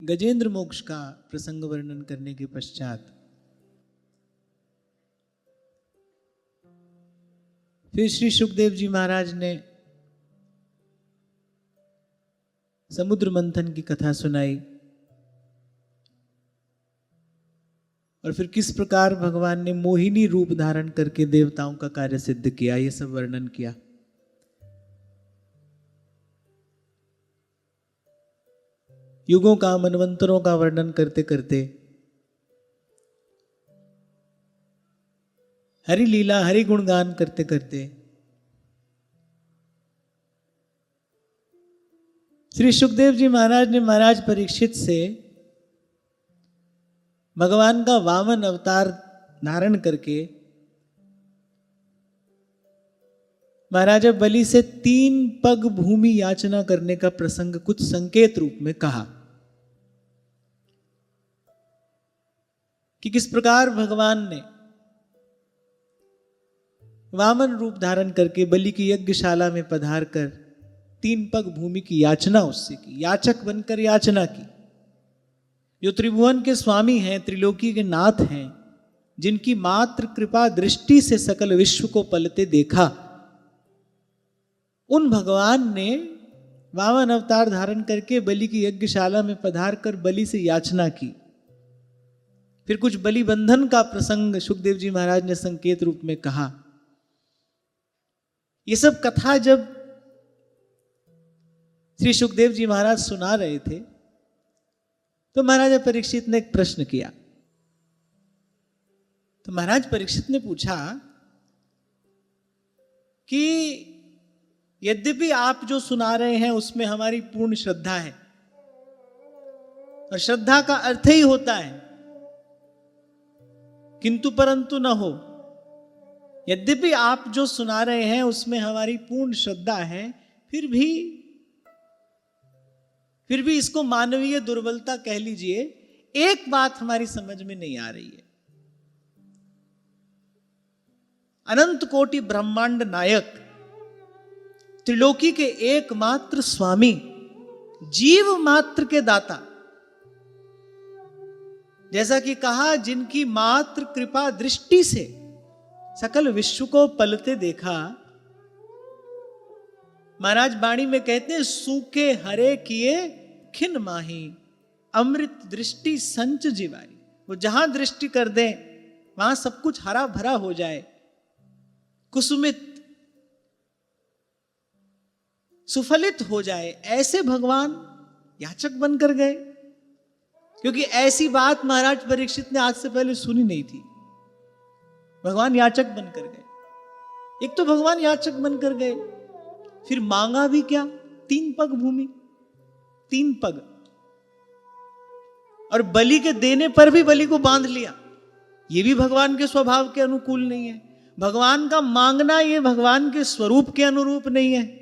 गजेंद्र मोक्ष का प्रसंग वर्णन करने के पश्चात फिर श्री सुखदेव जी महाराज ने समुद्र मंथन की कथा सुनाई और फिर किस प्रकार भगवान ने मोहिनी रूप धारण करके देवताओं का कार्य सिद्ध किया, ये सब वर्णन किया। युगों का, मनवंतरों का वर्णन करते करते हरि लीला, हरि गुणगान करते करते श्री सुखदेव जी महाराज ने महाराज परीक्षित से भगवान का वामन अवतार धारण करके महाराजा बलि से 3 पग भूमि याचना करने का प्रसंग कुछ संकेत रूप में कहा कि किस प्रकार भगवान ने वामन रूप धारण करके बलि की यज्ञशाला में पधार कर 3 पग भूमि की याचना उससे की, याचक बनकर याचना की। जो त्रिभुवन के स्वामी हैं, त्रिलोकी के नाथ हैं, जिनकी मात्र कृपा दृष्टि से सकल विश्व को पलते देखा, उन भगवान ने वामन अवतार धारण करके बलि की यज्ञशाला में पधार कर बलि से याचना की। फिर कुछ बलि बंधन का प्रसंग सुखदेव जी महाराज ने संकेत रूप में कहा। ये सब कथा जब श्री सुखदेव जी महाराज सुना रहे थे तो महाराजा परीक्षित ने एक प्रश्न किया। तो महाराज परीक्षित ने पूछा कि यद्यपि आप जो सुना रहे हैं उसमें हमारी पूर्ण श्रद्धा है, और श्रद्धा का अर्थ ही होता है किंतु परंतु न हो। यद्यपि आप जो सुना रहे हैं उसमें हमारी पूर्ण श्रद्धा है, फिर भी इसको मानवीय दुर्बलता कह लीजिए, एक बात हमारी समझ में नहीं आ रही है। अनंत कोटि ब्रह्मांड नायक, त्रिलोकी के एकमात्र स्वामी, जीव मात्र के दाता, जैसा कि कहा जिनकी मात्र कृपा दृष्टि से सकल विश्व को पलते देखा। महाराज वाणी में कहते हैं, सूखे हरे किए खिन माही, अमृत दृष्टि संच जीवाई। वो जहां दृष्टि कर दे वहां सब कुछ हरा भरा हो जाए, कुसुमित सुफलित हो जाए, ऐसे भगवान याचक बनकर गए। क्योंकि ऐसी बात महाराज परीक्षित ने आज से पहले सुनी नहीं थी। भगवान याचक बनकर गए। एक तो भगवान याचक बनकर गए, फिर मांगा भी क्या? 3 पग भूमि, 3 पग, और बलि के देने पर भी बलि को बांध लिया। यह भी भगवान के स्वभाव के अनुकूल नहीं है। भगवान का मांगना ये भगवान के स्वरूप के अनुरूप नहीं है।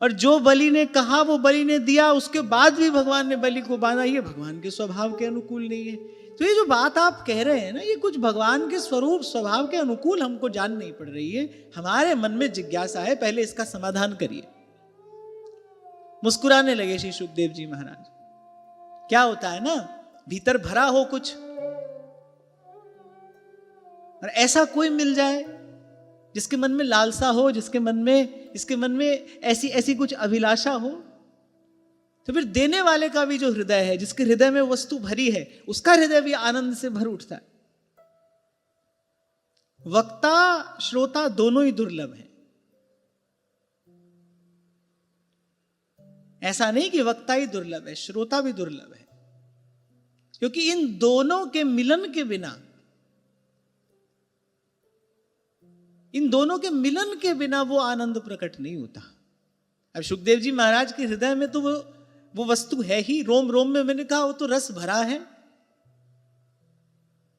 और जो बलि ने कहा वो बलि ने दिया, उसके बाद भी भगवान ने बलि को बांधा, ये भगवान के स्वभाव के अनुकूल नहीं है। तो ये जो बात आप कह रहे हैं ना, ये कुछ भगवान के स्वरूप स्वभाव के अनुकूल हमको जान नहीं पड़ रही है। हमारे मन में जिज्ञासा है, पहले इसका समाधान करिए। मुस्कुराने लगे श्री सुखदेव जी महाराज। क्या होता है ना, भीतर भरा हो कुछ, और ऐसा कोई मिल जाए जिसके मन में लालसा हो, जिसके मन में ऐसी कुछ अभिलाषा हो, तो फिर देने वाले का भी जो हृदय है, जिसके हृदय में वस्तु भरी है, उसका हृदय भी आनंद से भर उठता है। वक्ता श्रोता दोनों ही दुर्लभ है। ऐसा नहीं कि वक्ता ही दुर्लभ है, श्रोता भी दुर्लभ है। क्योंकि इन दोनों के मिलन के बिना वो आनंद प्रकट नहीं होता। अब सुखदेव जी महाराज के हृदय में तो वो वस्तु है ही, रोम रोम में। मैंने कहा वो तो रस भरा है।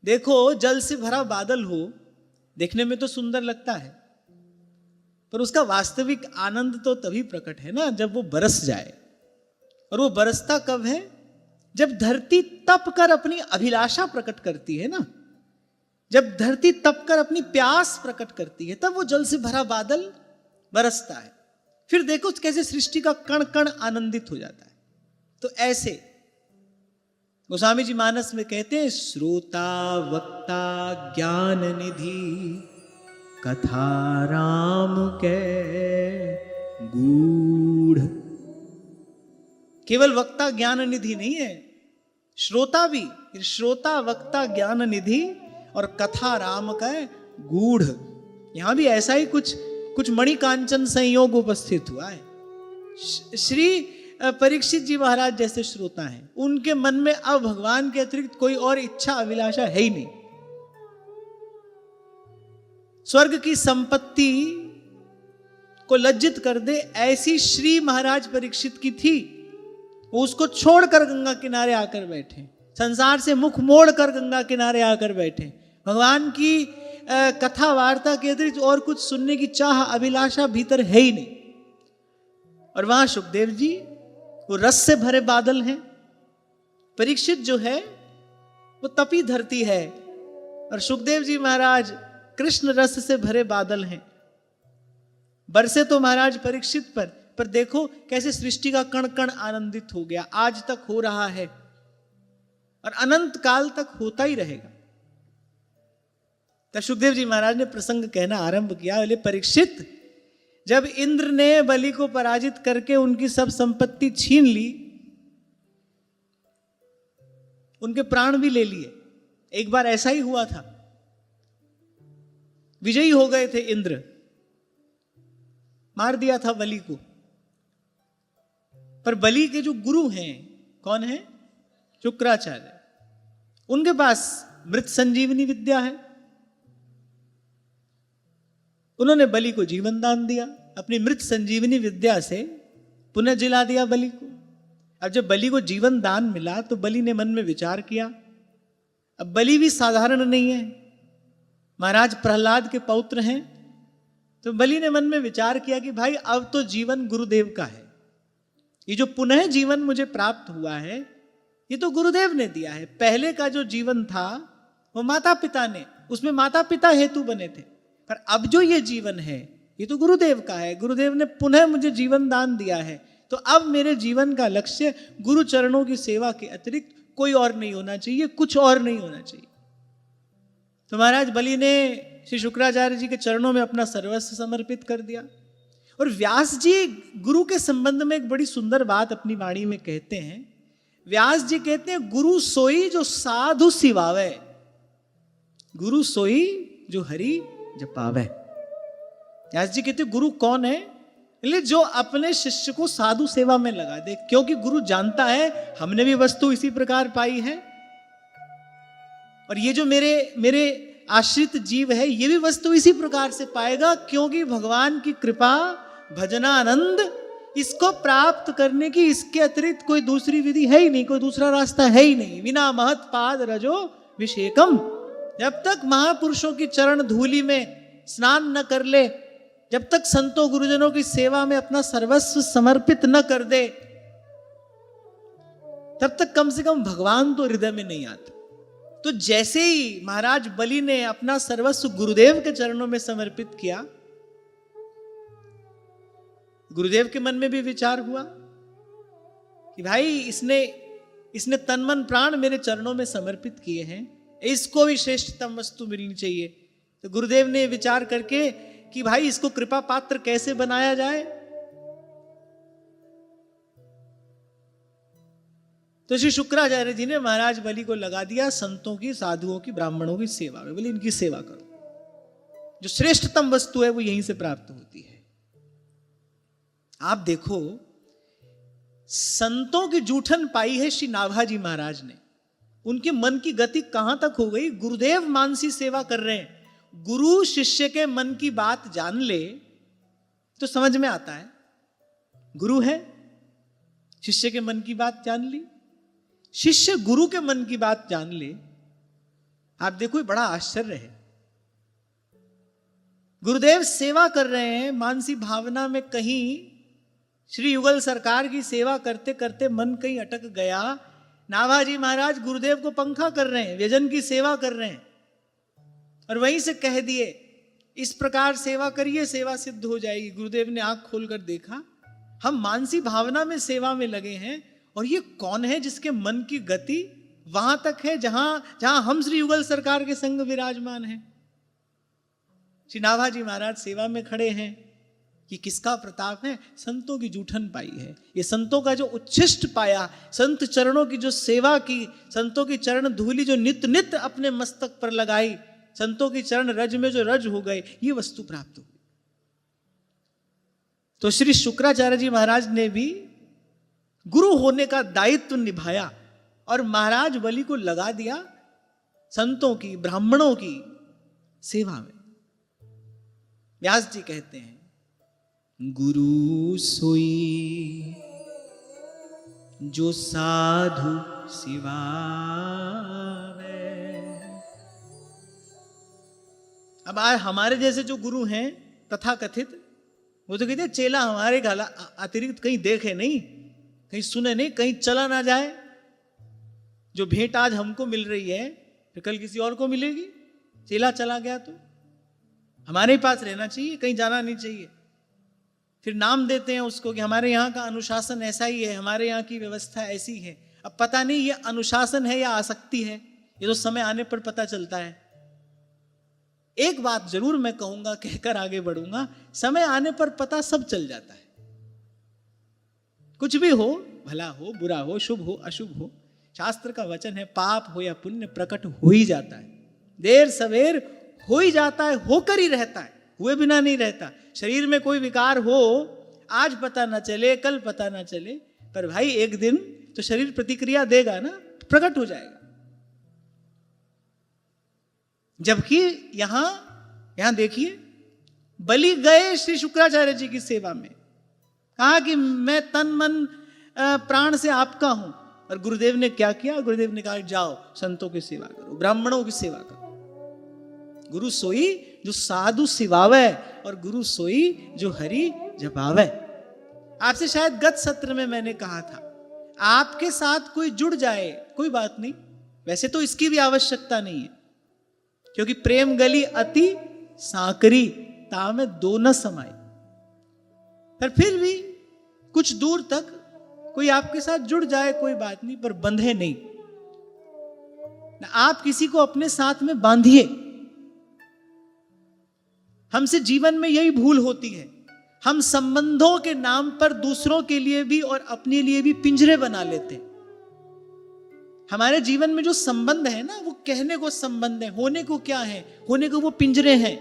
देखो, जल से भरा बादल हो, देखने में तो सुंदर लगता है, पर उसका वास्तविक आनंद तो तभी प्रकट है ना जब वो बरस जाए। और वो बरसता कब है? जब धरती तप कर अपनी अभिलाषा प्रकट करती है ना, जब धरती तप कर अपनी प्यास प्रकट करती है, तब वो जल से भरा बादल बरसता है। फिर देखो कैसे सृष्टि का कण कण आनंदित हो जाता है। तो ऐसे गोस्वामी जी मानस में कहते हैं, श्रोता वक्ता ज्ञान निधि कथा राम के गूढ़। केवल वक्ता ज्ञान निधि नहीं है, श्रोता भी, श्रोता वक्ता ज्ञान निधि और कथा राम का गूढ़। यहां भी ऐसा ही कुछ मणिकांचन संयोग उपस्थित हुआ है। श्री परीक्षित जी महाराज जैसे श्रोता हैं, उनके मन में अब भगवान के अतिरिक्त कोई और इच्छा अभिलाषा है ही नहीं। स्वर्ग की संपत्ति को लज्जित कर दे ऐसी श्री महाराज परीक्षित की थी, वो उसको छोड़कर गंगा किनारे आकर बैठे, संसार से मुख मोड़कर गंगा किनारे आकर बैठे। भगवान की कथा वार्ता के अतिरिक्त और कुछ सुनने की चाह अभिलाषा भीतर है ही नहीं। और वहां सुखदेव जी वो रस से भरे बादल हैं, परीक्षित जो है वो तपी धरती है, और सुखदेव जी महाराज कृष्ण रस से भरे बादल हैं। बरसे तो महाराज परीक्षित पर देखो कैसे सृष्टि का कण कण आनंदित हो गया, आज तक हो रहा है और अनंत काल तक होता ही रहेगा। तब सुखदेव जी महाराज ने प्रसंग कहना आरंभ किया, बोले परीक्षित, जब इंद्र ने बलि को पराजित करके उनकी सब संपत्ति छीन ली, उनके प्राण भी ले लिए। एक बार ऐसा ही हुआ था, विजयी हो गए थे इंद्र, मार दिया था बलि को। पर बलि के जो गुरु हैं, कौन है? शुक्राचार्य। उनके पास मृत संजीवनी विद्या है। उन्होंने बलि को जीवन दान दिया, अपनी मृत संजीवनी विद्या से पुनः जिला दिया बलि को। अब जब बलि को जीवन दान मिला तो बलि ने मन में विचार किया, अब बलि भी साधारण नहीं है, महाराज प्रहलाद के पौत्र हैं। तो बलि ने मन में विचार किया कि भाई अब तो जीवन गुरुदेव का है, ये जो पुनः जीवन मुझे प्राप्त हुआ है ये तो गुरुदेव ने दिया है। पहले का जो जीवन था वो माता पिता ने, उसमें माता पिता हेतु बने थे, पर अब जो ये जीवन है ये तो गुरुदेव का है, गुरुदेव ने पुनः मुझे जीवन दान दिया है। तो अब मेरे जीवन का लक्ष्य गुरु चरणों की सेवा के अतिरिक्त कोई और नहीं होना चाहिए, कुछ और नहीं होना चाहिए। तो महाराज बलि ने श्री शुक्राचार्य जी के चरणों में अपना सर्वस्व समर्पित कर दिया। और व्यास जी गुरु के संबंध में एक बड़ी सुंदर बात अपनी वाणी में कहते हैं। व्यास जी कहते हैं, गुरु सोई जो साधु सिवावे, गुरु सोई जो हरि जपावे। व्यास जी कहते हैं गुरु कौन है? जो अपने शिष्य को साधु सेवा में लगा दे, क्योंकि गुरु जानता है हमने भी वस्तु इसी प्रकार पाई है, और ये जो मेरे आश्रित जीव है ये भी वस्तु इसी प्रकार से पाएगा, क्योंकि भगवान की कृपा भजनानंद इसको प्राप्त करने की इसके अतिरिक्त कोई दूसरी विधि है ही नहीं, कोई दूसरा रास्ता है ही नहीं। बिना महत पाद रजो विषेकम, जब तक महापुरुषों की चरण धूलि में स्नान न कर ले, जब तक संतों गुरुजनों की सेवा में अपना सर्वस्व समर्पित न कर दे, तब तक कम से कम भगवान तो हृदय में नहीं आता। तो जैसे ही महाराज बलि ने अपना सर्वस्व गुरुदेव के चरणों में समर्पित किया, गुरुदेव के मन में भी विचार हुआ कि भाई इसने तन मन प्राण मेरे चरणों में समर्पित किए हैं, इसको भी श्रेष्ठतम वस्तु मिलनी चाहिए। तो गुरुदेव ने विचार करके कि भाई इसको कृपा पात्र कैसे बनाया जाए, तो श्री शुक्राचार्य जी ने महाराज बलि को लगा दिया संतों की, साधुओं की, ब्राह्मणों की सेवा में। बोले इनकी सेवा करो, जो श्रेष्ठतम वस्तु है वो यहीं से प्राप्त होती है। आप देखो संतों की जूठन पाई है श्री नाभाजी महाराज ने, उनके मन की गति कहां तक हो गई। गुरुदेव मानसी सेवा कर रहे हैं, गुरु शिष्य के मन की बात जान ले तो समझ में आता है। गुरु है, शिष्य के मन की बात जान ली, शिष्य गुरु के मन की बात जान ले। आप देखो बड़ा आश्चर्य है, गुरुदेव सेवा कर रहे हैं, मानसी भावना में कहीं श्री युगल सरकार की सेवा करते करते मन कहीं अटक गया। नाभाजी महाराज गुरुदेव को पंखा कर रहे हैं, व्यजन की सेवा कर रहे हैं, और वहीं से कह दिए इस प्रकार सेवा करिए, सेवा सिद्ध हो जाएगी। गुरुदेव ने आंख खोलकर देखा, हम मानसी भावना में सेवा में लगे हैं, और ये कौन है जिसके मन की गति वहां तक है जहां हम श्री युगल सरकार के संग विराजमान हैं। श्री नाभाजी महाराज सेवा में खड़े हैं। ये किसका प्रताप है? संतों की जूठन पाई है। ये संतों का जो उच्छिष्ट पाया, संत चरणों की जो सेवा की, संतों की चरण धूलि जो नित्य नित्य अपने मस्तक पर लगाई, संतों की चरण रज में जो रज हो गए, ये वस्तु प्राप्त हुई। तो श्री शुक्राचार्य जी महाराज ने भी गुरु होने का दायित्व निभाया और महाराज बलि को लगा दिया संतों की, ब्राह्मणों की सेवा में। व्यास जी कहते हैं, गुरु सोई जो साधु सिवावे। अब आज हमारे जैसे जो गुरु हैं तथाकथित, वो तो कहते हैं चेला हमारे अतिरिक्त कहीं देखे नहीं, कहीं सुने नहीं, कहीं चला ना जाए। जो भेंट आज हमको मिल रही है फिर कल किसी और को मिलेगी। चेला चला गया तो हमारे ही पास रहना चाहिए, कहीं जाना नहीं चाहिए। फिर नाम देते हैं उसको कि हमारे यहाँ का अनुशासन ऐसा ही है, हमारे यहाँ की व्यवस्था ऐसी है। अब पता नहीं ये अनुशासन है या आसक्ति है, ये तो समय आने पर पता चलता है। एक बात जरूर मैं कहूंगा, कहकर आगे बढ़ूंगा, समय आने पर पता सब चल जाता है। कुछ भी हो, भला हो, बुरा हो, शुभ हो, अशुभ हो, शास्त्र का वचन है पाप हो या पुण्य प्रकट हो ही जाता है। देर सवेर हो ही जाता है, होकर ही रहता है, हुए बिना नहीं रहता। शरीर में कोई विकार हो, आज पता ना चले, कल पता ना चले, पर भाई एक दिन तो शरीर प्रतिक्रिया देगा ना, प्रकट हो जाएगा। जबकि यहां देखिए, बलि गए श्री शुक्राचार्य जी की सेवा में, कहा कि मैं तन मन प्राण से आपका हूं। और गुरुदेव ने क्या किया? गुरुदेव ने कहा जाओ संतों की सेवा करो, ब्राह्मणों की सेवा करो। गुरु सोई जो साधु सिवावे और गुरु सोई जो हरि जपावे। आपसे शायद गत सत्र में मैंने कहा था, आपके साथ कोई जुड़ जाए कोई बात नहीं, वैसे तो इसकी भी आवश्यकता नहीं है, क्योंकि प्रेम गली अति सांकरी ता में दो न समाई। पर फिर भी कुछ दूर तक कोई आपके साथ जुड़ जाए कोई बात नहीं, पर बंधे नहीं। आप किसी को अपने साथ में बांधिए। हमसे जीवन में यही भूल होती है, हम संबंधों के नाम पर दूसरों के लिए भी और अपने लिए भी पिंजरे बना लेते हैं। हमारे जीवन में जो संबंध है ना, वो कहने को संबंध है, होने को क्या है? होने को वो पिंजरे हैं।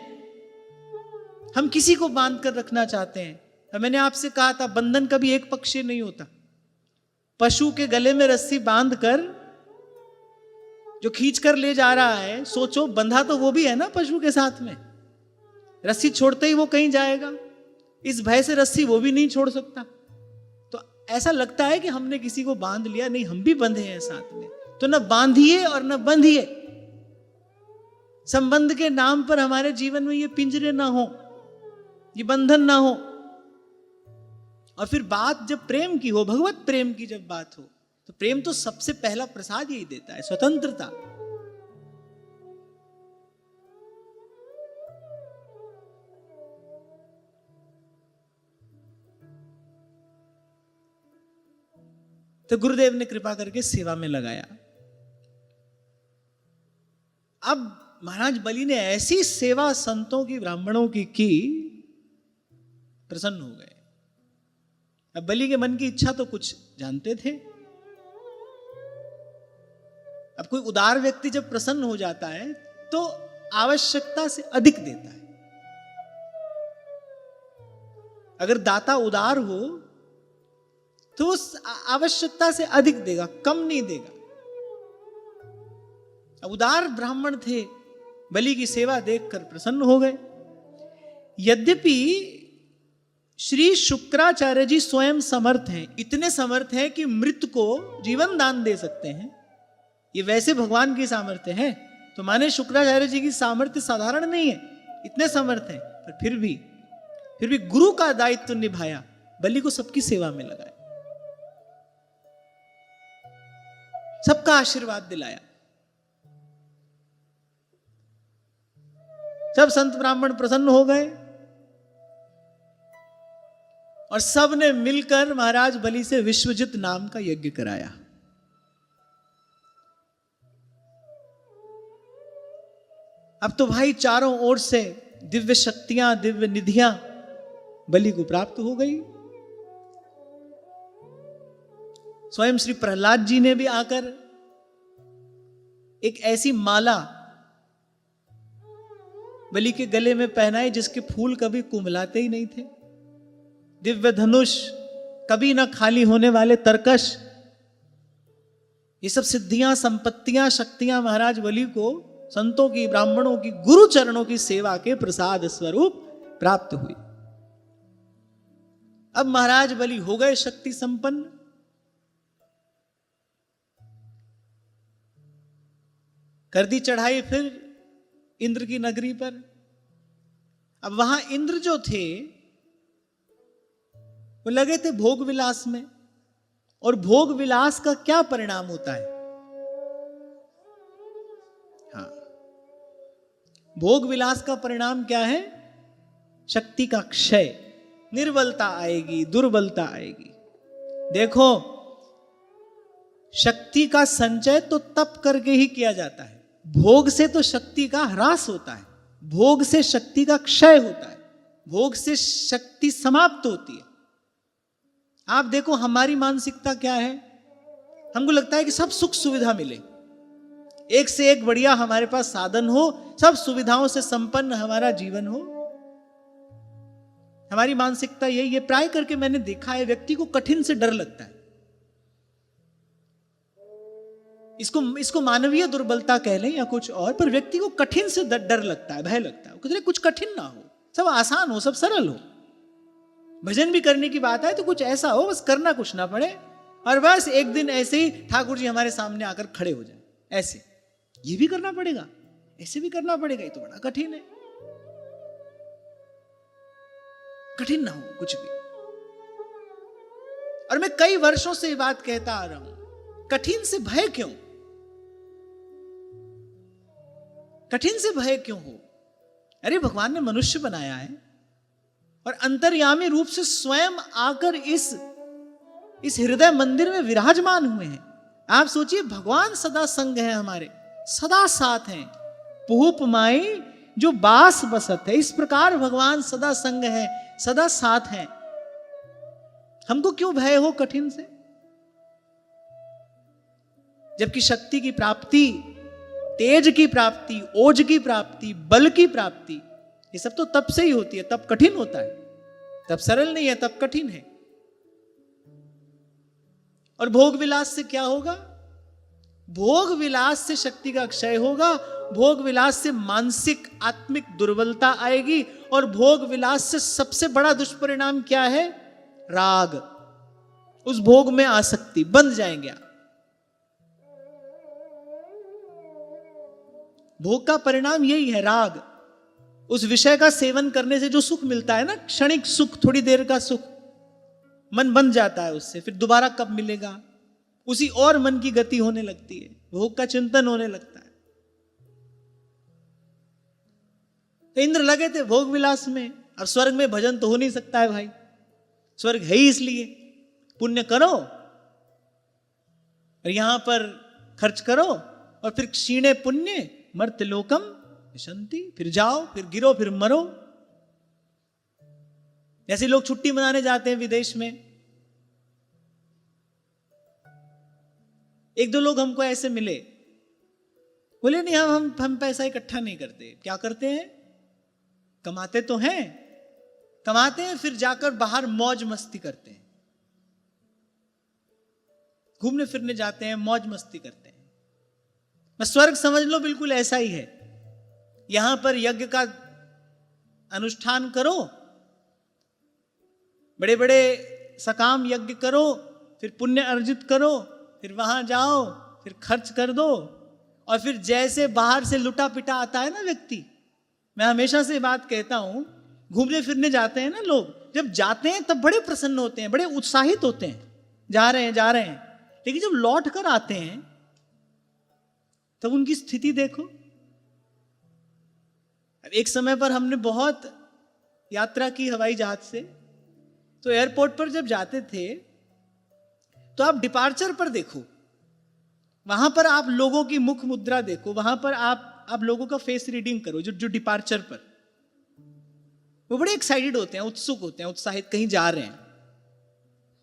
हम किसी को बांध कर रखना चाहते हैं। तो मैंने आपसे कहा था, बंधन कभी एक पक्षीय नहीं होता। पशु के गले में रस्सी बांध कर जो खींच कर ले जा रहा है, सोचो बंधा तो वो भी है ना पशु के साथ में। रस्सी छोड़ते ही वो कहीं जाएगा, इस भय से रस्सी वो भी नहीं छोड़ सकता। तो ऐसा लगता है कि हमने किसी को बांध लिया, नहीं, हम भी बंधे हैं साथ में। तो न बांधिए और न बंधिए। संबंध के नाम पर हमारे जीवन में ये पिंजरे ना हो, ये बंधन ना हो। और फिर बात जब प्रेम की हो, भगवत प्रेम की जब बात हो, तो प्रेम तो सबसे पहला प्रसाद यही देता है, स्वतंत्रता। तो गुरुदेव ने कृपा करके सेवा में लगाया। अब महाराज बलि ने ऐसी सेवा संतों की, ब्राह्मणों की प्रसन्न हो गए। अब बलि के मन की इच्छा तो कुछ जानते थे। अब कोई उदार व्यक्ति जब प्रसन्न हो जाता है तो आवश्यकता से अधिक देता है। अगर दाता उदार हो तो उस आवश्यकता से अधिक देगा, कम नहीं देगा। अब उदार ब्राह्मण थे, बलि की सेवा देखकर प्रसन्न हो गए। यद्यपि श्री शुक्राचार्य जी स्वयं समर्थ हैं, इतने समर्थ हैं कि मृत को जीवन दान दे सकते हैं। ये वैसे भगवान की सामर्थ्य है, तो माने शुक्राचार्य जी की सामर्थ्य साधारण नहीं है, इतने समर्थ हैं। पर फिर भी गुरु का दायित्व निभाया, बलि को सबकी सेवा में लगाया, सबका आशीर्वाद दिलाया। सब संत ब्राह्मण प्रसन्न हो गए और सब ने मिलकर महाराज बलि से विश्वजित नाम का यज्ञ कराया। अब तो भाई चारों ओर से दिव्य शक्तियां, दिव्य निधियां बलि को प्राप्त हो गई। स्वयं श्री प्रहलाद जी ने भी आकर एक ऐसी माला बलि के गले में पहनाई जिसके फूल कभी कुंभलाते ही नहीं थे। दिव्य धनुष, कभी ना खाली होने वाले तरकश, ये सब सिद्धियां, संपत्तियां, शक्तियां महाराज बलि को संतों की, ब्राह्मणों की, गुरु चरणों की सेवा के प्रसाद स्वरूप प्राप्त हुई। अब महाराज बलि हो गए शक्ति संपन्न। कर दी चढ़ाई फिर इंद्र की नगरी पर। अब वहां इंद्र जो थे वो लगे थे भोग विलास में। और भोग विलास का क्या परिणाम होता है? हाँ, भोग विलास का परिणाम क्या है? शक्ति का क्षय, निर्बलता आएगी, दुर्बलता आएगी। देखो, शक्ति का संचय तो तप करके ही किया जाता है। भोग से तो शक्ति का ह्रास होता है, भोग से शक्ति का क्षय होता है, भोग से शक्ति समाप्त होती है। आप देखो हमारी मानसिकता क्या है? हमको लगता है कि सब सुख सुविधा मिले, एक से एक बढ़िया हमारे पास साधन हो, सब सुविधाओं से संपन्न हमारा जीवन हो। हमारी मानसिकता यही है। प्राय करके मैंने देखा है, व्यक्ति को कठिन से डर लगता है। इसको मानवीय दुर्बलता कह लें या कुछ और, पर व्यक्ति को कठिन से डर लगता है, भय लगता है। कुछ कठिन ना हो, सब आसान हो, सब सरल हो। भजन भी करने की बात है तो कुछ ऐसा हो, बस करना कुछ ना पड़े, और बस एक दिन ऐसे ही ठाकुर जी हमारे सामने आकर खड़े हो जाए। ऐसे ये भी करना पड़ेगा, ऐसे भी करना पड़ेगा, ये तो बड़ा कठिन है। कठिन ना हो कुछ भी। और मैं कई वर्षों से ये बात कहता आ रहा हूं, कठिन से भय क्यों? कठिन से भय क्यों हो? अरे भगवान ने मनुष्य बनाया है और अंतर्यामी रूप से स्वयं आकर इस हृदय मंदिर में विराजमान हुए हैं। आप सोचिए, भगवान सदा संग है हमारे, सदा साथ हैं। पुहुप माई जो बास बसत है, इस प्रकार भगवान सदा संग है, सदा साथ हैं। हमको क्यों भय हो कठिन से? जबकि शक्ति की प्राप्ति, तेज की प्राप्ति, ओज की प्राप्ति, बल की प्राप्ति, ये सब तो तप से ही होती है। तप कठिन होता है, तप सरल नहीं है, तप कठिन है। और भोग विलास से क्या होगा? भोग विलास से शक्ति का क्षय होगा, भोग विलास से मानसिक आत्मिक दुर्बलता आएगी, और भोग विलास से सबसे बड़ा दुष्परिणाम क्या है? राग, उस भोग में आसक्ति, बंध जाएंगे आप। भोग का परिणाम यही है, राग। उस विषय का सेवन करने से जो सुख मिलता है ना, क्षणिक सुख, थोड़ी देर का सुख, मन बन जाता है उससे, फिर दोबारा कब मिलेगा, उसी और मन की गति होने लगती है, भोग का चिंतन होने लगता है। तो इंद्र लगे थे भोग विलास में। अब स्वर्ग में भजन तो हो नहीं सकता है भाई, स्वर्ग है ही इसलिए पुण्य करो और यहां पर खर्च करो, और फिर क्षीणे पुण्य मर्त्यलोकम विशन्ति, फिर जाओ, फिर गिरो, फिर मरो। जैसे लोग छुट्टी मनाने जाते हैं विदेश में, एक दो लोग हमको ऐसे मिले, बोले नहीं हम पैसा इकट्ठा नहीं करते। क्या करते हैं? कमाते तो हैं, कमाते हैं, फिर जाकर बाहर मौज मस्ती करते हैं, घूमने फिरने जाते हैं, मौज मस्ती करते हैं। बस स्वर्ग समझ लो बिल्कुल ऐसा ही है। यहां पर यज्ञ का अनुष्ठान करो, बड़े बड़े सकाम यज्ञ करो, फिर पुण्य अर्जित करो, फिर वहां जाओ, फिर खर्च कर दो, और फिर जैसे बाहर से लुटा पिटा आता है ना व्यक्ति। मैं हमेशा से बात कहता हूं, घूमने फिरने जाते हैं ना लोग, जब जाते हैं तब बड़े प्रसन्न होते हैं, बड़े उत्साहित होते हैं, जा रहे हैं, लेकिन जब लौट कर आते हैं तब उनकी स्थिति देखो। एक समय पर हमने बहुत यात्रा की हवाई जहाज से, तो एयरपोर्ट पर जब जाते थे तो आप डिपार्चर पर देखो, वहां पर आप लोगों की मुख मुद्रा देखो, वहां पर आप आप लोगों का फेस रीडिंग करो, जो डिपार्चर पर वो बड़े एक्साइटेड होते हैं, उत्सुक होते हैं, उत्साहित, कहीं जा रहे हैं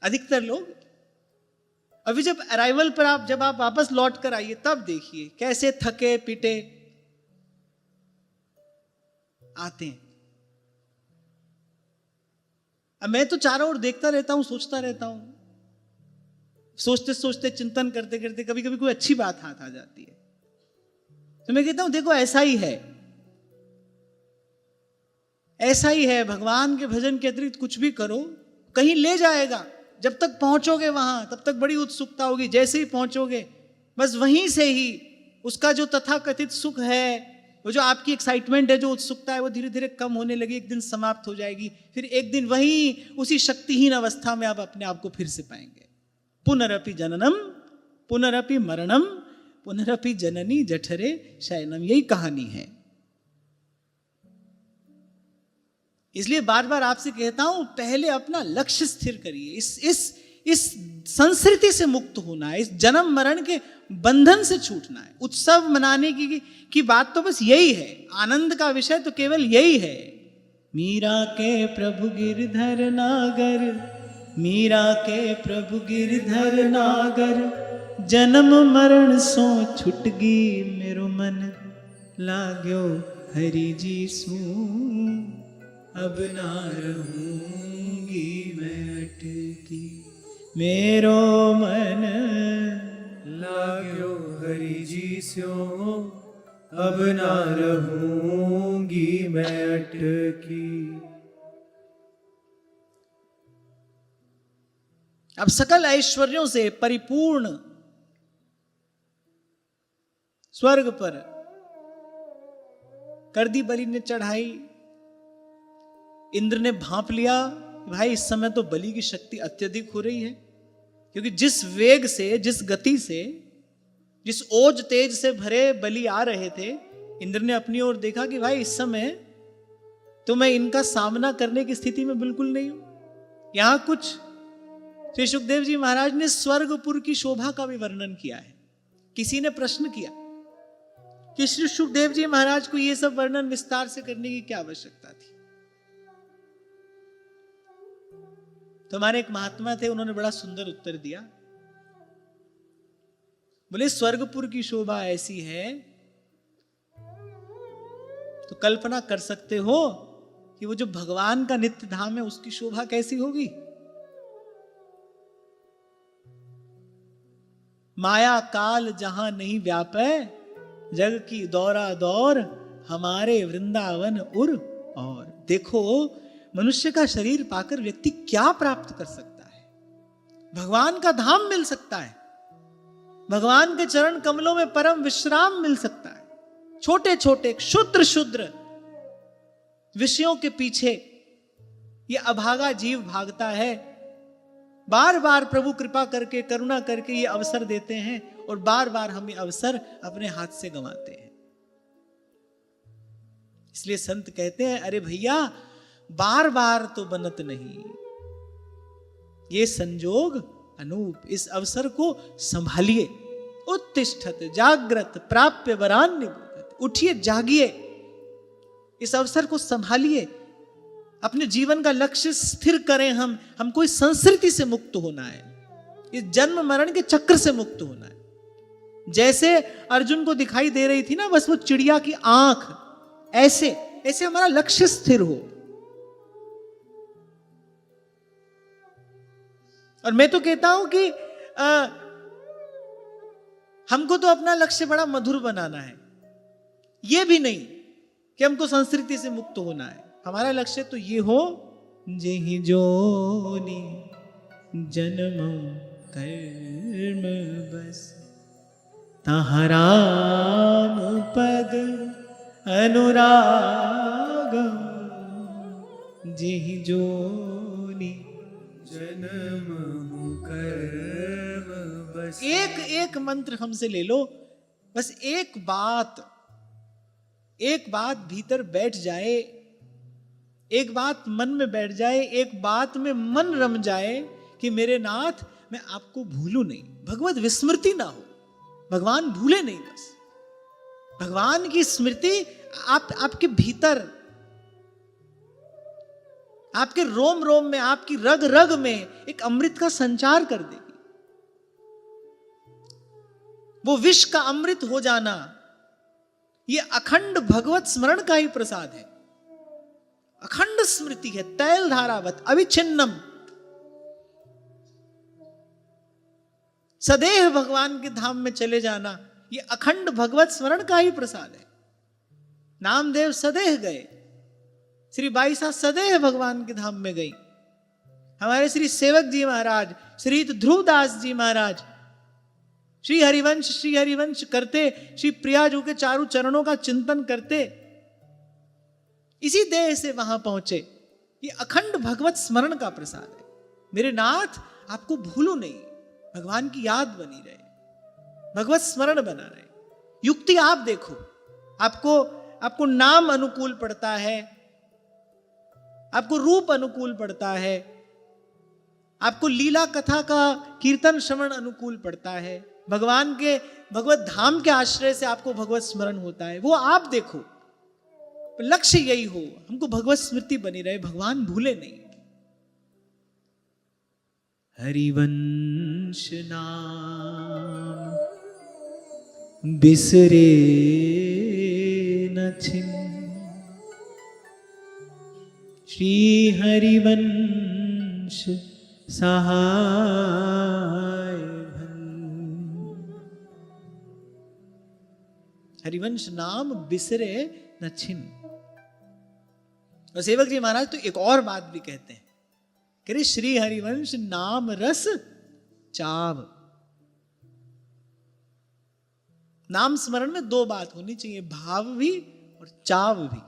अधिकतर लोग। अभी जब अराइवल पर जब आप वापस लौट कर आइए तब देखिए कैसे थके पीटे आते हैं। अब मैं तो चारों ओर देखता रहता हूं, सोचता रहता हूं, सोचते सोचते चिंतन करते करते कभी कभी कोई अच्छी बात हाथ आ जाती है, तो मैं कहता हूं देखो ऐसा ही है, ऐसा ही है। भगवान के भजन के अतिरिक्त कुछ भी करो कहीं ले जाएगा। जब तक पहुंचोगे वहां तब तक बड़ी उत्सुकता होगी, जैसे ही पहुंचोगे बस वहीं से ही उसका जो तथाकथित सुख है, वो जो आपकी एक्साइटमेंट है, जो उत्सुकता है, वो धीरे धीरे कम होने लगी, एक दिन समाप्त हो जाएगी। फिर एक दिन वहीं उसी शक्तिहीन अवस्था में आप अपने आप को फिर से पाएंगे। पुनरपि जननम पुनरपि मरणम पुनरपि जननी जठरे शयनम, यही कहानी है। इसलिए बार बार आपसे कहता हूं पहले अपना लक्ष्य स्थिर करिए। इस संस्कृति से मुक्त होना है, इस जन्म मरण के बंधन से छूटना है। उत्सव मनाने की बात तो बस यही है, आनंद का विषय तो केवल यही है। मीरा के प्रभु गिरधर नागर, मीरा के प्रभु गिरधर नागर, जन्म मरण सो छुटगी मेरो मन, लाग्यो हरि जी सू अब ना रहूंगी मैं अटकी, मेरो मन लाग्यो हरि जी स्यो अब ना रहूंगी मैं अटकी। अब सकल ऐश्वर्यों से परिपूर्ण स्वर्ग पर कर दी बलि ने चढ़ाई। इंद्र ने भांप लिया, भाई इस समय तो बलि की शक्ति अत्यधिक हो रही है, क्योंकि जिस वेग से, जिस गति से, जिस ओज तेज से भरे बलि आ रहे थे, इंद्र ने अपनी ओर देखा कि भाई इस समय तो मैं इनका सामना करने की स्थिति में बिल्कुल नहीं हूं। यहां कुछ श्री सुखदेव जी महाराज ने स्वर्गपुर की शोभा का भी वर्णन किया है। किसी ने प्रश्न किया कि श्री सुखदेव जी महाराज को यह सब वर्णन विस्तार से करने की क्या आवश्यकता थी। तो हमारे एक महात्मा थे, उन्होंने बड़ा सुंदर उत्तर दिया। बोले स्वर्गपुर की शोभा ऐसी है तो कल्पना कर सकते हो कि वो जो भगवान का नित्य धाम है उसकी शोभा कैसी होगी। माया काल जहां नहीं व्यापे, जग की दौरा दौर, हमारे वृंदावन उर और। देखो मनुष्य का शरीर पाकर व्यक्ति क्या प्राप्त कर सकता है। भगवान का धाम मिल सकता है, भगवान के चरण कमलों में परम विश्राम मिल सकता है। छोटे छोटे क्षुद्र विषयों के पीछे ये अभागा जीव भागता है। बार बार प्रभु कृपा करके, करुणा करके ये अवसर देते हैं और बार बार हम ये अवसर अपने हाथ से गंवाते हैं। इसलिए संत कहते हैं अरे भैया बार बार तो बनत नहीं, ये संजोग अनूप, इस अवसर को संभालिए। उत्तिष्ठत जाग्रत प्राप्य वरान्य, उठिए जागिए, इस अवसर को संभालिए, अपने जीवन का लक्ष्य स्थिर करें। हमको इस संस्कृति से मुक्त होना है, इस जन्म मरण के चक्र से मुक्त होना है। जैसे अर्जुन को दिखाई दे रही थी ना बस वो चिड़िया की आंख, ऐसे ऐसे हमारा लक्ष्य स्थिर हो। और मैं तो कहता हूं कि हमको तो अपना लक्ष्य बड़ा मधुर बनाना है, यह भी नहीं कि हमको संस्कृति से मुक्त होना है। हमारा लक्ष्य तो ये हो जेहि जोनि जन्म कर्म बस, तहाँ राम पद अनुराग, जेहि जोनि जन्म कर्म बस। एक मंत्र हमसे ले लो, बस एक बात भीतर बैठ जाए, एक बात मन में बैठ जाए, एक बात में मन रम जाए कि मेरे नाथ मैं आपको भूलूं नहीं, भगवत विस्मृति ना हो, भगवान भूले नहीं। बस भगवान की स्मृति आपके भीतर, आपके रोम रोम में, आपकी रग रग में एक अमृत का संचार कर देगी। वो विष का अमृत हो जाना, ये अखंड भगवत स्मरण का ही प्रसाद है। अखंड स्मृति है, तैल धारावत अविच्छिन्नम। सदैव भगवान के धाम में चले जाना, ये अखंड भगवत स्मरण का ही प्रसाद है। नामदेव सदैव गए, श्री बाईसा सदैव भगवान के धाम में गई। हमारे श्री सेवक जी महाराज, श्री ध्रुवदास जी महाराज श्री हरिवंश करते, श्री प्रियाजू के चारों चरणों का चिंतन करते, इसी देह से वहां पहुंचे। ये अखंड भगवत स्मरण का प्रसाद है। मेरे नाथ आपको भूलो नहीं, भगवान की याद बनी रहे, भगवत स्मरण बना रहे। युक्ति आप देखो, आपको नाम अनुकूल पड़ता है, आपको रूप अनुकूल पड़ता है, आपको लीला कथा का कीर्तन श्रवण अनुकूल पड़ता है, भगवान के भगवत धाम के आश्रय से आपको भगवत स्मरण होता है, वो आप देखो। लक्ष्य यही हो, हमको भगवत स्मृति बनी रहे, भगवान भूले नहीं। हरिवंश नाम बिसरे न छिन, श्री हरिवंश सहाय भन। हरिवंश नाम बिसरे न छिन। और सेवक जी महाराज तो एक और बात भी कहते हैं, कह रहे श्री हरिवंश नाम रस चाव। नाम स्मरण में दो बात होनी चाहिए, भाव भी और चाव भी।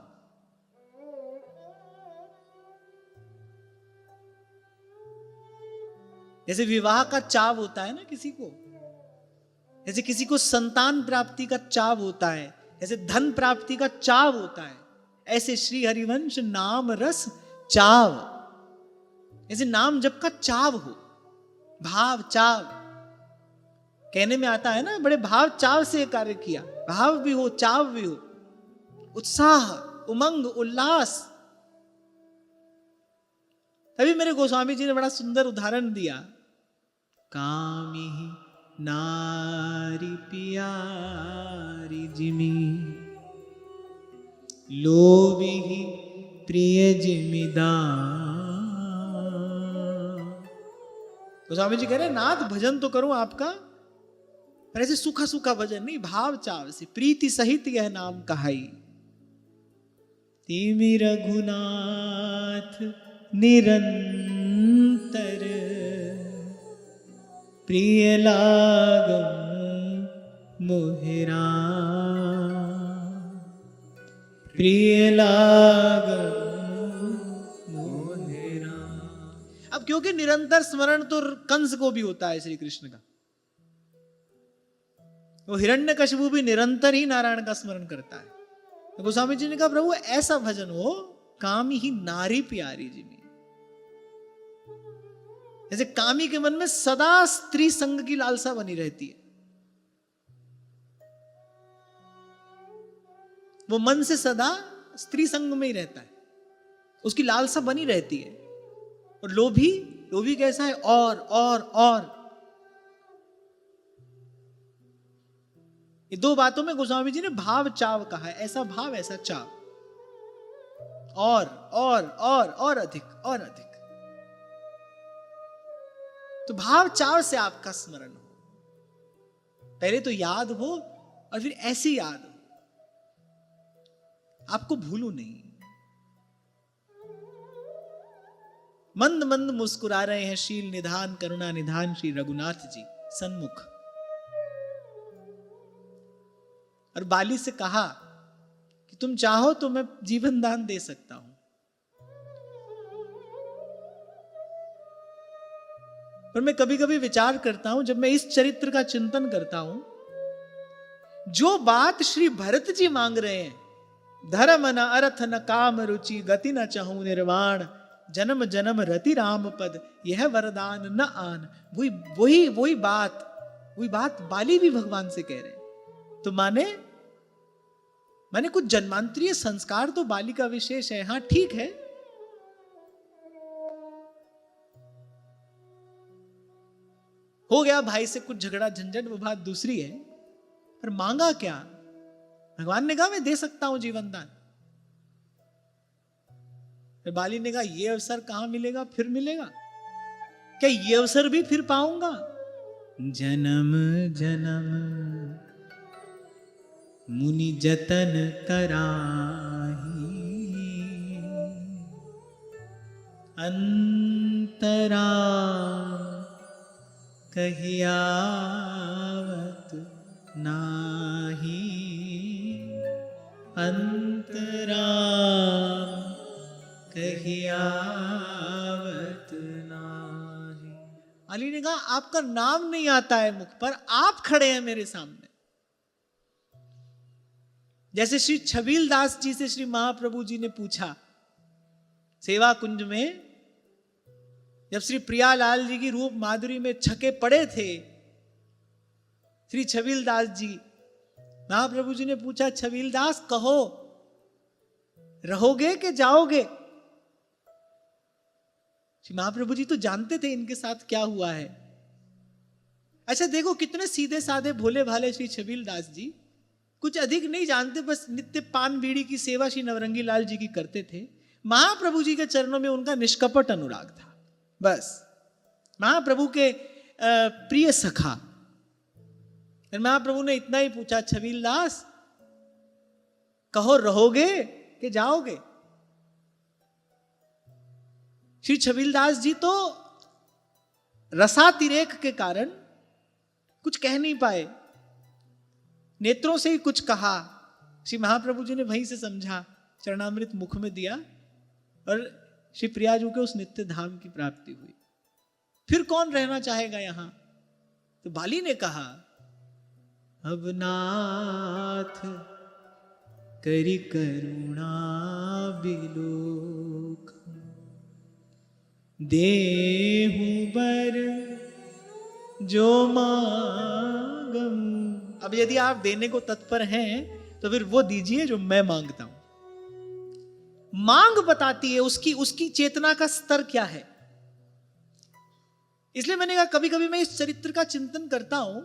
जैसे विवाह का चाव होता है ना किसी को, जैसे किसी को संतान प्राप्ति का चाव होता है, जैसे धन प्राप्ति का चाव होता है, ऐसे श्री हरिवंश नाम रस चाव, ऐसे नाम जप का चाव हो, भाव चाव। कहने में आता है ना, बड़े भाव चाव से कार्य किया, भाव भी हो चाव भी हो, उत्साह उमंग उल्लास। तभी मेरे गोस्वामी जी ने बड़ा सुंदर उदाहरण दिया, कामी नारी प्यारी जिमी, लोभी प्रिय जिमीदार। गोस्वामी जी कह रहे नाथ भजन तो करूं आपका, पर ऐसे सूखा सूखा भजन नहीं, भाव चाव से, प्रीति सहित यह नाम कहाई। तिमि रघुनाथ निरंतर, प्रिय लागम मोहिरा, प्रिय लागम मोहिरा। अब क्योंकि निरंतर स्मरण तो कंस को भी होता है श्री कृष्ण का, वो हिरण्यकशिपु भी निरंतर ही नारायण का स्मरण करता है। तो गोस्वामी जी ने कहा प्रभु ऐसा भजन हो, कामी ही नारी प्यारी जी में, जैसे कामी के मन में सदा स्त्री संग की लालसा बनी रहती है, वो मन से सदा स्त्री संग में ही रहता है, उसकी लालसा बनी रहती है। और लोभी कैसा है, और ये दो बातों में गोस्वामी जी ने भाव चाव कहा है, ऐसा भाव ऐसा चाव, और अधिक। तो भाव चाव से आपका स्मरण हो, पहले तो याद हो और फिर ऐसी याद हो, आपको भूलू नहीं। मंद मंद मुस्कुरा रहे हैं शील निधान करुणा निधान श्री रघुनाथ जी सन्मुख, और बाली से कहा कि तुम चाहो तो मैं जीवन दान दे सकता हूं, पर मैं कभी कभी विचार करता हूं, जब मैं इस चरित्र का चिंतन करता हूं, जो बात श्री भरत जी मांग रहे हैं, धर्म न अर्थ न काम रुचि गति न चाहूं निर्वाण, जन्म जन्म रति राम पद यह वरदान न आन, वही बात बाली भी भगवान से कह रहे हैं। तो माने माने कुछ जन्मांतरीय संस्कार तो बाली का विशेष है, हां ठीक है। हो गया भाई से कुछ झगड़ा झंझट, वो बात दूसरी है, पर मांगा क्या? भगवान ने कहा मैं दे सकता हूं जीवन दान। फिर बाली ने कहा ये अवसर कहां मिलेगा, फिर मिलेगा क्या? ये अवसर भी फिर पाऊंगा? जन्म जन्म मुनि जतन कराही, अंतरा कहियावत नाही, अंतरा कहियावत नाही। अली ने कहा आपका नाम नहीं आता है मुख पर, आप खड़े हैं मेरे सामने। जैसे श्री छबील दास जी से श्री महाप्रभु जी ने पूछा सेवा कुंज में, जब श्री प्रियालाल जी की रूप माधुरी में छके पड़े थे, श्री छबील दास जी, महाप्रभु जी ने पूछा छबील दास कहो रहोगे कि जाओगे? श्री महाप्रभु जी तो जानते थे इनके साथ क्या हुआ है। अच्छा देखो कितने सीधे साधे भोले भाले श्री छबील दास जी, कुछ अधिक नहीं जानते, बस नित्य पान बीड़ी की सेवा श्री नवरंगी लाल जी की करते थे। महाप्रभु जी के चरणों में उनका निष्कपट अनुराग था, बस महाप्रभु के प्रिय सखा। महाप्रभु ने इतना ही पूछा छबील दास कहो रहोगे कि जाओगे? श्री छबील दास जी तो रसातिरेक के कारण कुछ कह नहीं पाए, नेत्रों से ही कुछ कहा। श्री महाप्रभु जी ने वहीं से समझा, चरणामृत मुख में दिया और श्री प्रियाजू के उस नित्य धाम की प्राप्ति हुई। फिर कौन रहना चाहेगा यहां? तो बाली ने कहा अब नाथ करी करुणा बिलोक, देहु बर जो मांगम। अब यदि आप देने को तत्पर हैं तो फिर वो दीजिए जो मैं मांगता हूं। मांग बताती है उसकी चेतना का स्तर क्या है। इसलिए मैंने कहा कभी कभी मैं इस चरित्र का चिंतन करता हूं,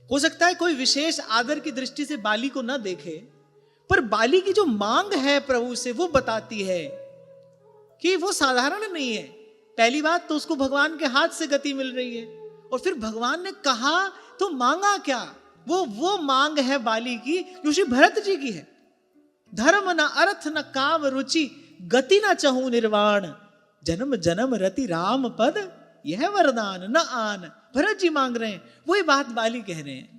हो सकता है कोई विशेष आदर की दृष्टि से बाली को ना देखे, पर बाली की जो मांग है प्रभु से वो बताती है कि वो साधारण नहीं है। पहली बात तो उसको भगवान के हाथ से गति मिल रही है, और फिर भगवान ने कहा तो मांगा क्या? वो मांग है बाली की जो श्री भरत जी की है। धर्म न अर्थ न काम रुचि, गति न चहु निर्वाण, जन्म जन्म रति राम पद, यह वरदान न आन। भरत जी मांग रहे हैं, वही बात बाली कह रहे हैं।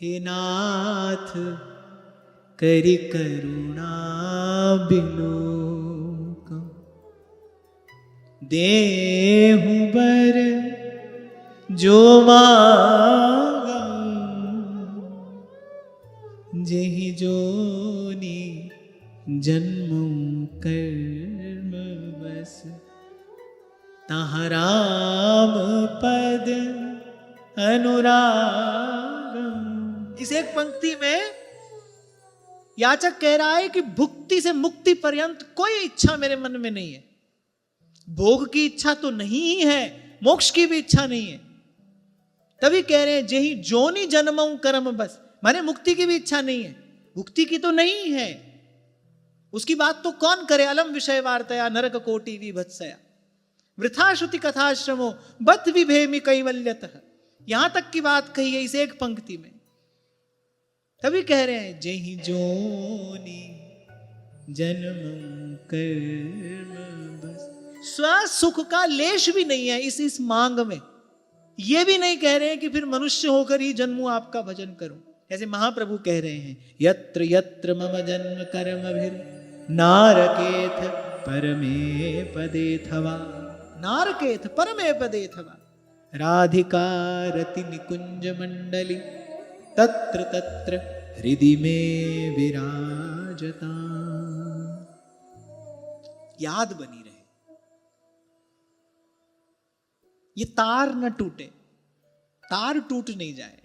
हे नाथ करी करुणा बिलोक, देहु बर जो मांगम, जेहि जोनि जन्म कर्म बस, तहाँ राम पद अनुरागम। इस एक पंक्ति में याचक कह रहा है कि भुक्ति से मुक्ति पर्यंत कोई इच्छा मेरे मन में नहीं है। भोग की इच्छा तो नहीं ही है, मोक्ष की भी इच्छा नहीं है। तभी कह रहे हैं जेहि जोनि जन्मऊ कर्म बस, माने मुक्ति की भी इच्छा नहीं है। मुक्ति की तो नहीं है, उसकी बात तो कौन करे। अलम विषय वार्तया नरक कोटि विभत्सया, वृथा श्रुति कथाश्रमो बत विभेमि कैवल्यतः। यहां तक की बात कही है इस एक पंक्ति में। तभी कह रहे हैं जेहि जोनि जन्म कर्म बस। स्व सुख का लेश भी नहीं है इस मांग में। ये भी नहीं कह रहे हैं कि फिर मनुष्य होकर ही जन्मूं आपका भजन करूं। ऐसे महाप्रभु कह रहे हैं यत्र यत्र मम जन्म कर्म भिर नारकेथ परमे पदेथवा, नारकेथ परमे पदेथवा, राधिका रति निकुंज मंडली, तत्र तत्र हृदि में विराजता। याद बनी रहे, ये तार न टूटे, तार टूट नहीं जाए।